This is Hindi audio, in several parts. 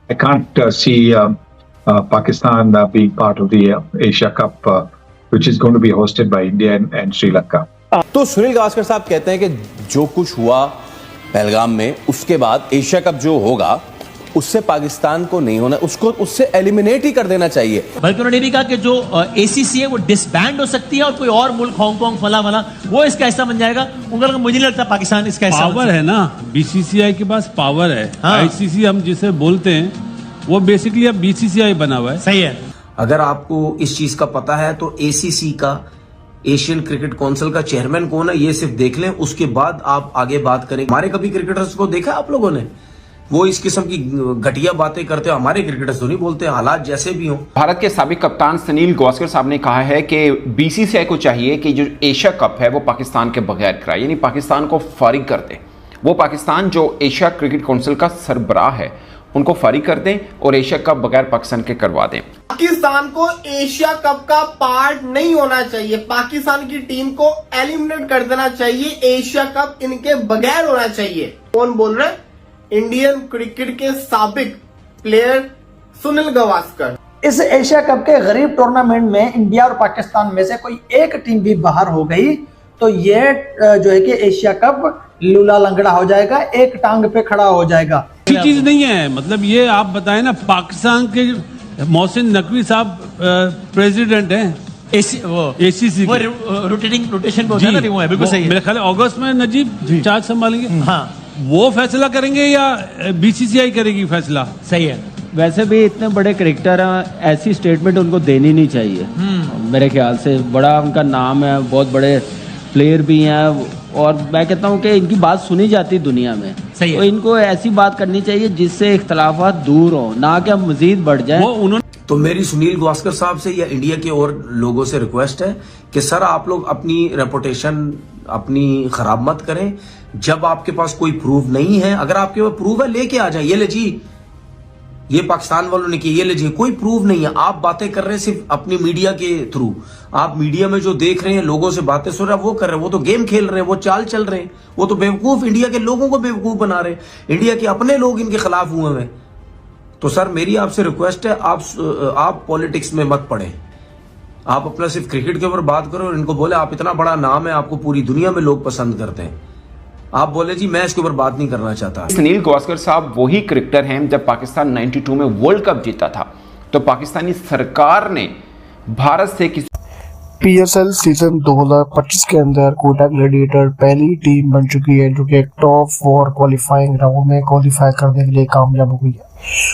I can't see Pakistan being part of the Asia Cup, which is going to be hosted by India and Sri Lanka. तो सुनील गावस्कर साहब कहते हैं कि जो कुछ हुआ पहलगाम में, उसके बाद एशिया कप जो होगा उससे पाकिस्तान को नहीं होना, उसको उससे एलिमिनेट ही कर देना चाहिए। बल्कि उन्होंने भी कहा कि जो एसीसी है वो डिसबैंड हो सकती है और कोई और मुल्क हांगकांग फला वो इसका हिस्सा बन जाएगा। उनका मुझे नहीं लगता पाकिस्तान इसका हिस्सा पावर है ना, बीसीसीआई के पास पावर है। हाँ। आईसीसी हम जिसे बोलते हैं वो बेसिकली अब बीसीसीआई बना हुआ है। सही है। अगर आपको इस चीज का पता है तो एसीसी का, एशियन क्रिकेट काउंसिल का चेयरमैन कौन है ये सिर्फ देख लें, उसके बाद आप आगे बात करें। हमारे कभी क्रिकेटर्स को देखा आप लोगों ने? वो इस किस्म की घटिया बातें करते हो, हमारे क्रिकेटर्स तो नहीं बोलते, हालात जैसे भी हों। भारत के साबिक कप्तान सुनील गावस्कर साहब ने कहा है कि बीसीसीआई को चाहिए कि जो एशिया कप है वो पाकिस्तान के बगैर कराए, यानी पाकिस्तान को फारिग कर दे। वो पाकिस्तान जो एशिया क्रिकेट काउंसिल का सरबराह है उनको फारिग कर दें और एशिया कप बगैर पाकिस्तान के करवा दें। पाकिस्तान को एशिया कप का पार्ट नहीं होना चाहिए, पाकिस्तान की टीम को एलिमिनेट कर देना चाहिए, एशिया कप इनके बगैर होना चाहिए। कौन बोल रहे हैं? इंडियन क्रिकेट के साबिक प्लेयर सुनील गावस्कर। इस एशिया कप के गरीब टूर्नामेंट में इंडिया और पाकिस्तान में से कोई एक टीम भी बाहर हो गई तो ये जो है कि एशिया कप लूला लंगड़ा हो जाएगा, एक टांग पे खड़ा हो जाएगा। अच्छी चीज नहीं है। मतलब ये आप बताएं ना, पाकिस्तान के मोहसिन नकवी साहब प्रेसिडेंट हैं एसीसी वो रोटेशन पे होता है ना, वो है, बिल्कुल सही है। मेरे ख्याल अगस्त में नजीब चार्ज संभालेंगे। हाँ, वो फैसला करेंगे या बीसीसीआई करेगी फैसला? सही है। वैसे भी इतने बड़े क्रिकेटर हैं, ऐसी स्टेटमेंट उनको देनी नहीं चाहिए। मेरे ख्याल से बड़ा उनका नाम है, बहुत बड़े प्लेयर भी हैं और मैं कहता हूं कि इनकी बात सुनी जाती दुनिया में। सही है। तो इनको ऐसी बात करनी चाहिए जिससे इख्तलाफात दूर हो, ना कि हम मजीद बढ़ जाए। तो मेरी सुनील गावस्कर साहब से या इंडिया के और लोगों से रिक्वेस्ट है कि सर आप लोग अपनी रेपुटेशन अपनी खराब मत करें। जब आपके पास कोई प्रूफ नहीं है, अगर आपके पास प्रूफ है लेके आ जाए, ये ले जी, ये पाकिस्तान वालों ने किया, ये ले जी, कोई प्रूफ नहीं है। आप बातें कर रहे हैं सिर्फ अपनी मीडिया के थ्रू। आप मीडिया में जो देख रहे हैं, लोगों से बातें सुन रहे हैं, वो कर रहे हैं, वो तो गेम खेल रहे हैं, वो चाल चल रहे हैं, वो तो बेवकूफ इंडिया के लोगों को बेवकूफ बना रहे हैं। इंडिया के अपने लोग इनके खिलाफ हुए हैं। तो सर मेरी आपसे रिक्वेस्ट है, आप पॉलिटिक्स में मत पड़े, आप अपना सिर्फ क्रिकेट के ऊपर बात करो और इनको बोले आप इतना बड़ा नाम है, आपको पूरी दुनिया में लोग पसंद करते हैं, आप बोले जी मैं इसके ऊपर बात नहीं करना चाहता। सुनील गावस्कर साहब वही क्रिकेटर हैं जब पाकिस्तान 92 में वर्ल्ड कप जीता था तो पाकिस्तानी सरकार ने भारत से किसी पीएसएल सीजन 2025 के अंदर कोटा ग्लैडिएटर पहली टीम बन चुकी है जो कि टॉप 4 क्वालिफाइंग राउंड में क्वालिफाई करने के लिए कामयाब हो गई है।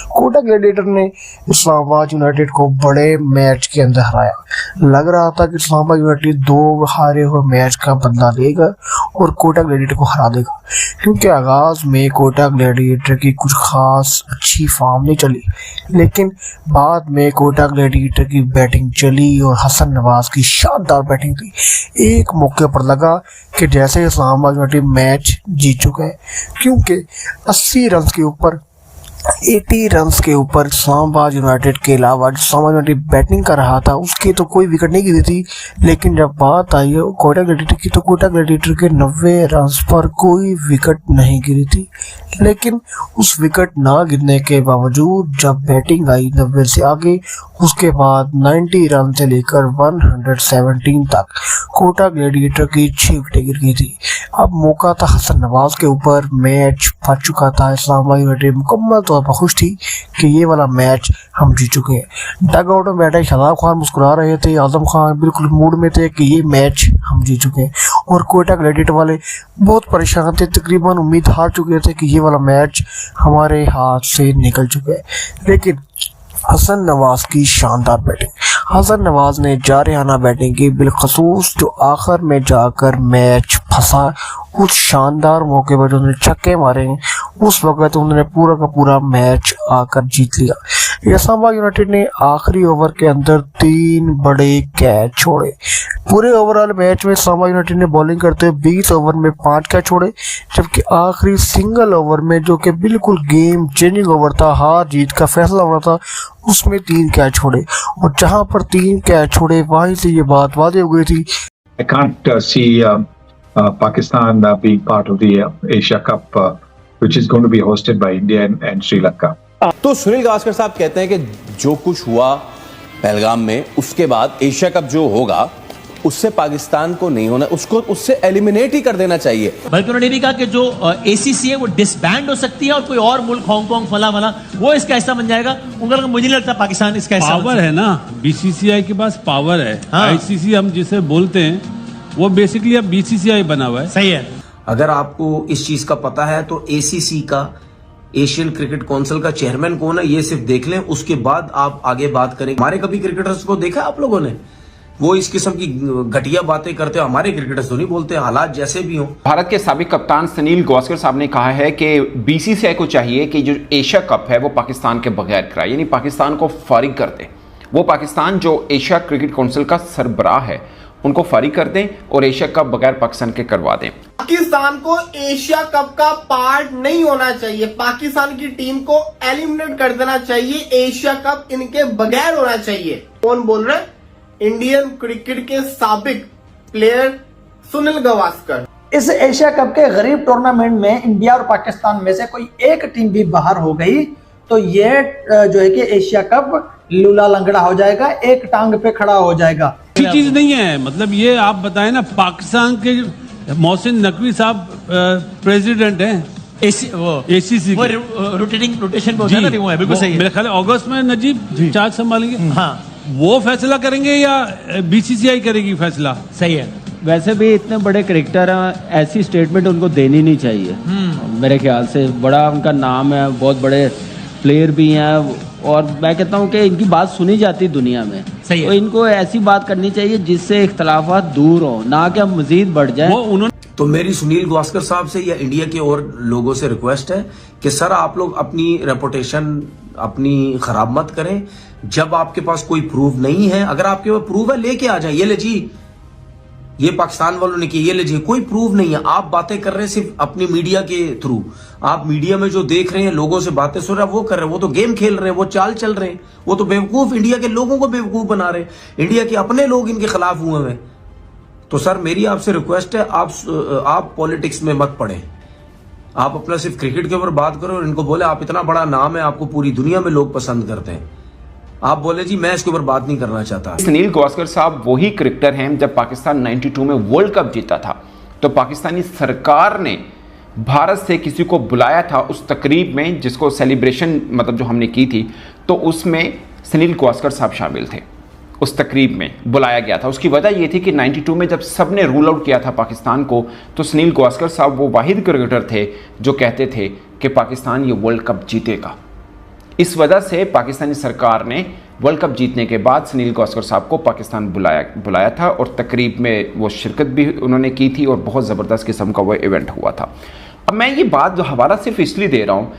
कोटा ग्लैडिएटर ने इस्लामाबाद यूनाइटेड को बड़े मैच के अंदर हराया। लग रहा था कि इस्लामाबाद यूनाइटेड 2 हारे हुए मैच का बदला लेगा और कोटा ग्लैडिएटर को हरा देगा, क्योंकि आगाज में कोटा ग्लैडिएटर की कुछ खास अच्छी फॉर्म नहीं चली, लेकिन बाद में कोटा ग्लैडिएटर की बैटिंग चली और हसन नवाज की शानदार बैटिंग थी। एक मौके पर लगा कि जैसे इस्लामाबाद यूनाइटेड मैच जीत चुका है, क्योंकि 80 रन के ऊपर 80 रन्स के ऊपर इस्लामाबाद यूनाइटेड के अलावा जो इस्लामाबाद यूनाइटेड बैटिंग कर रहा था उसकी तो कोई विकेट नहीं गिरी थी। लेकिन जब बात आई है कोटा ग्लैडिएटर की तो कोटा ग्लैडिएटर के 90 रन्स पर कोई विकेट नहीं गिरी थी। लेकिन उस विकेट ना गिरने के बावजूद जब बैटिंग आई 90 से आगे, उसके बाद 90 रन से लेकर 117 तक कोटा ग्लैडिएटर की 6 विकेटें गिर गई थी। अब मौका था हसन नवाज के ऊपर, मैच फंस चुका था। इस्लामाबाद यूनाइटेड मुकम्मल तौर पर खुश थी कि ये वाला मैच हम जीत चुके हैं। डग आउट में बैठे शादाब खान मुस्कुरा रहे थे, आजम खान बिल्कुल मूड में थे कि ये मैच हम जीत चुके हैं, और कोटा ग्लैडिएटर वाले बहुत परेशान थे, तकरीबन उम्मीद हार चुके थे कि ये वाला मैच हमारे हाथ से निकल चुका है। लेकिन हसन नवाज की शानदार बैटिंग, हसन नवाज ने जारहाना बैटिंग की, बिलखसूस जो आखिर में जाकर मैच फंसा। उस शानदार मौके पर जो उन्होंने छक्के मारे उस वक्त उन्होंने पूरा का पूरा मैच आकर जीत लिया। इस्लामाबाद यूनाइटेड ने आखिरी ओवर के अंदर 3 बड़े कैच छोड़े। पूरे ओवरऑल मैच में इस्लामाबाद यूनाइटेड ने बॉलिंग करते हुए 20 ओवर में 5 कैच छोड़े, जबकि आखिरी सिंगल ओवर में जो कि बिल्कुल गेम चेंजिंग ओवर था, हार जीत का फैसला होना था, उसमें 3 कैच छोड़े। और जहां पर 3 कैच छोड़े वहीं से ये बात वादे हो गई थी। I can't see Pakistan being part of the Asia Cup, which is going to be hosted by India and Sri Lanka. तो सुनील गावस्कर साहब कहते हैं कि जो कुछ हुआ पहलगाम में, उसके बाद एशिया कप जो होगा उससे पाकिस्तान को नहीं होना, उसको उससे एलिमिनेट ही कर देना चाहिए। बल्कि उन्होंने भी कहा कि जो एसीसी है वो डिसबैंड हो सकती है और कोई और मुल्क हांगकांग फला वाला वो इसका हिस्सा बन जाएगा। उनका मुझे नहीं लगता पाकिस्तान इसका हिस्सा पावर है ना, बीसीसीआई के पास पावर है। आईसीसी हम जिसे बोलते हैं वो बेसिकली अब बीसीसीआई बना हुआ है। सही है। अगर आपको इस चीज का पता है तो एसीसी का, एशियन क्रिकेट काउंसिल का चेयरमैन कौन है ये सिर्फ देख लें, उसके बाद आप आगे बात करें। हमारे कभी क्रिकेटर्स को देखा आप लोगों ने? वो इस किस्म की घटिया बातें करते हो, हमारे क्रिकेटर्स तो नहीं बोलते, हालात जैसे भी हो। भारत के साबिक कप्तान सुनील गावस्कर साहब ने कहा है कि बीसीसीआई को चाहिए कि जो एशिया कप है वो पाकिस्तान के बगैर कराए, यानी पाकिस्तान को फारिग कर दे। वो पाकिस्तान जो एशिया क्रिकेट काउंसिल का सरबराह है उनको फारिग कर दें और एशिया कप बगैर पाकिस्तान के करवा दें। पाकिस्तान को एशिया कप का पार्ट नहीं होना चाहिए, पाकिस्तान की टीम को एलिमिनेट कर देना चाहिए, एशिया कप इनके बगैर होना चाहिए। कौन बोल रहे हैं? इंडियन क्रिकेट के साबिक प्लेयर सुनील गावस्कर। इस एशिया कप के गरीब टूर्नामेंट में इंडिया और पाकिस्तान में से कोई एक टीम भी बाहर हो गई तो ये जो है कि एशिया कप लूला लंगड़ा हो जाएगा, एक टांग पे खड़ा हो जाएगा। ये चीज नहीं है, मतलब ये आप बताएं ना, पाकिस्तान के मोहसिन नकवी साहब प्रेसिडेंट हैं एसीसी वो रोटेशन होता है ना, वो है, बिल्कुल सही है। मेरे ख्याल अगस्त में नजीब चार्ज संभालेंगे। हाँ, वो फैसला करेंगे या बीसीसीआई करेगी फैसला? सही है। वैसे भी इतने बड़े क्रिकेटर हैं, ऐसी स्टेटमेंट उनको देनी नहीं चाहिए मेरे ख्याल से। बड़ा उनका नाम है, बहुत बड़े प्लेयर भी हैं और मैं कहता हूं कि इनकी बात सुनी जाती दुनिया में। सही है। तो इनको ऐसी बात करनी चाहिए जिससे इख्तलाफात दूर हो, ना कि हम मजीद बढ़ जाए। तो मेरी सुनील गावस्कर साहब से या इंडिया के और लोगों से रिक्वेस्ट है कि सर आप लोग अपनी रेपुटेशन अपनी खराब मत करें। जब आपके पास कोई प्रूफ नहीं है, अगर आपके पास प्रूफ है लेके आ जाए, ये ले जी, ये पाकिस्तान वालों ने किया, ये ले जी, कोई प्रूफ नहीं है। आप बातें कर रहे हैं सिर्फ अपनी मीडिया के थ्रू। आप मीडिया में जो देख रहे हैं, लोगों से बातें सुन रहे हैं, वो कर रहे हैं, वो तो गेम खेल रहे हैं, वो चाल चल रहे हैं, वो तो बेवकूफ इंडिया के लोगों को बेवकूफ बना रहे हैं। इंडिया के अपने लोग इनके खिलाफ हुए हैं। तो सर मेरी आपसे रिक्वेस्ट है, आप पॉलिटिक्स में मत पड़े, आप अपना सिर्फ क्रिकेट के ऊपर बात करो और इनको बोले आप इतना बड़ा नाम है, आपको पूरी दुनिया में लोग पसंद करते हैं, आप बोले जी मैं इसके ऊपर बात नहीं करना चाहता। सुनील गावस्कर साहब वही क्रिकेटर हैं, जब पाकिस्तान 92 में वर्ल्ड कप जीता था तो पाकिस्तानी सरकार ने भारत से किसी को बुलाया था उस तकरीब में, जिसको सेलिब्रेशन मतलब जो हमने की थी, तो उसमें सुनील गावस्कर साहब शामिल थे। उस तकरीब में बुलाया गया था। उसकी वजह यह थी कि 92 में जब सबने रूल आउट किया था पाकिस्तान को, तो सुनील गावस्कर साहब वो वाहिद क्रिकेटर थे जो कहते थे कि पाकिस्तान ये वर्ल्ड कप जीतेगा। इस वजह से पाकिस्तानी सरकार ने वर्ल्ड कप जीतने के बाद सुनील गावस्कर साहब को पाकिस्तान बुलाया था और तकरीब में वो शिरकत भी उन्होंने की थी और बहुत ज़बरदस्त किस्म का वो इवेंट हुआ था। अब मैं ये बात जो हवाला सिर्फ इसलिए दे रहा हूँ